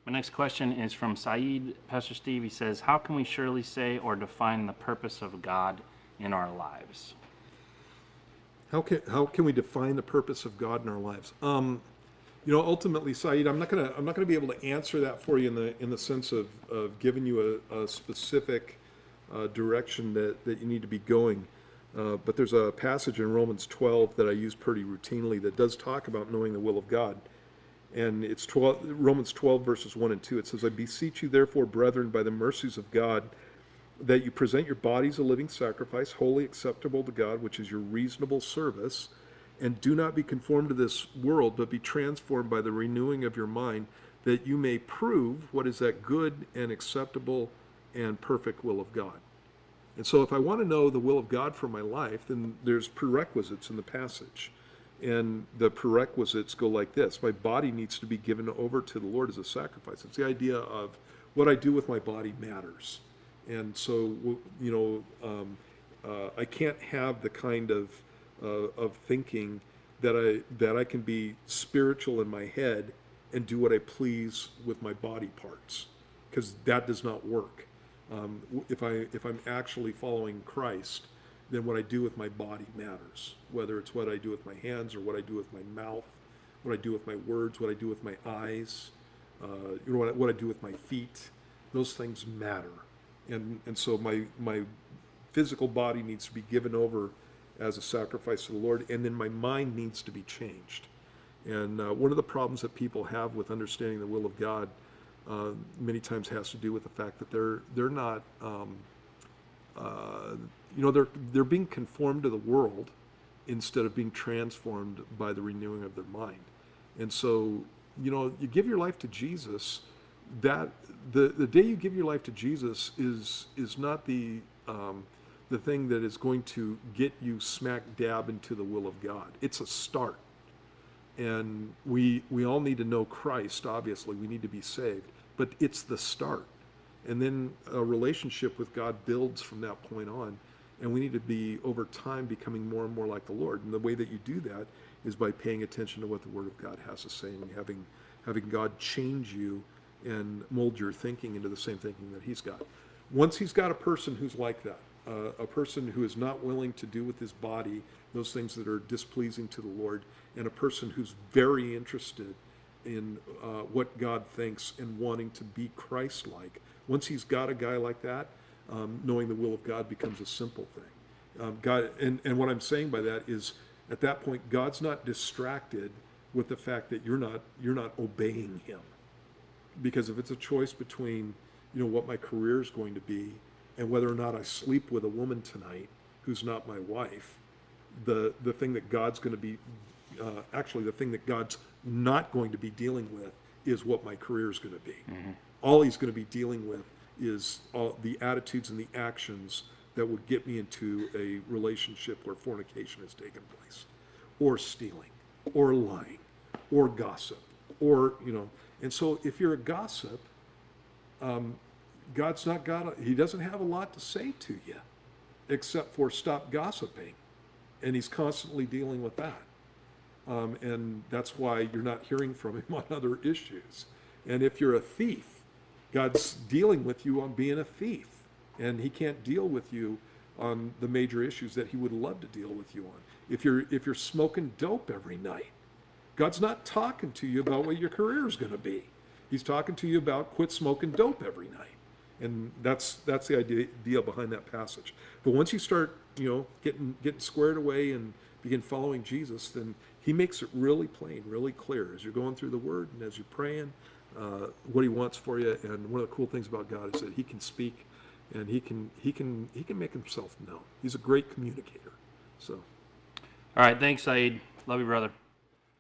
My next question is from Saeed. Pastor Steve, he says, how can we surely say or define the purpose of God in our lives? How can we define the purpose of God in our lives? Ultimately, Saeed, I'm not gonna be able to answer that for you in the sense of giving you a specific direction that you need to be going. But there's a passage in Romans 12 that I use pretty routinely that does talk about knowing the will of God. And it's Romans 12, verses 1 and 2. It says, I beseech you, therefore, brethren, by the mercies of God, that you present your bodies a living sacrifice, wholly acceptable to God, which is your reasonable service. And do not be conformed to this world, but be transformed by the renewing of your mind, that you may prove what is that good and acceptable and perfect will of God. And so if I want to know the will of God for my life, then there's prerequisites in the passage. And the prerequisites go like this. My body needs to be given over to the Lord as a sacrifice. It's the idea of what I do with my body matters. And so, I can't have the kind of thinking that I can be spiritual in my head and do what I please with my body parts, because that does not work. If I'm actually following Christ, then what I do with my body matters. Whether it's what I do with my hands or what I do with my mouth, what I do with my words, what I do with my eyes, what I do with my feet, those things matter. And so my physical body needs to be given over as a sacrifice to the Lord, and then my mind needs to be changed. And one of the problems that people have with understanding the will of God many times has to do with the fact that they're not, they're being conformed to the world instead of being transformed by the renewing of their mind. And so, you give your life to Jesus. That the day you give your life to Jesus is not the thing that is going to get you smack dab into the will of God. It's a start. And we all need to know Christ, obviously. We need to be saved. But it's the start. And then a relationship with God builds from that point on. And we need to be, over time, becoming more and more like the Lord. And the way that you do that is by paying attention to what the Word of God has to say and having God change you and mold your thinking into the same thinking that He's got. Once He's got a person who's like that, a person who is not willing to do with his body those things that are displeasing to the Lord, and a person who's very interested in what God thinks and wanting to be Christ-like. Once he's got a guy like that, knowing the will of God becomes a simple thing. God, and what I'm saying by that is, at that point, God's not distracted with the fact that you're not obeying Him, because if it's a choice between what my career is going to be and whether or not I sleep with a woman tonight who's not my wife, the thing that God's going to be, actually the thing that God's not going to be dealing with is what my career is going to be. Mm-hmm. All He's going to be dealing with is all the attitudes and the actions that would get me into a relationship where fornication has taken place, or stealing, or lying, or gossip, or, and so if you're a gossip, God's not He doesn't have a lot to say to you, except for stop gossiping. And He's constantly dealing with that. And that's why you're not hearing from Him on other issues. And if you're a thief, God's dealing with you on being a thief. And He can't deal with you on the major issues that He would love to deal with you on. If you're smoking dope every night, God's not talking to you about what your career is going to be. He's talking to you about quit smoking dope every night. And that's the idea behind that passage. But once you start, getting squared away and begin following Jesus, then He makes it really plain, really clear as you're going through the Word and as you're praying, what He wants for you. And one of the cool things about God is that He can speak, and He can make Himself known. He's a great communicator. So, all right, thanks, Saeed. Love you, brother.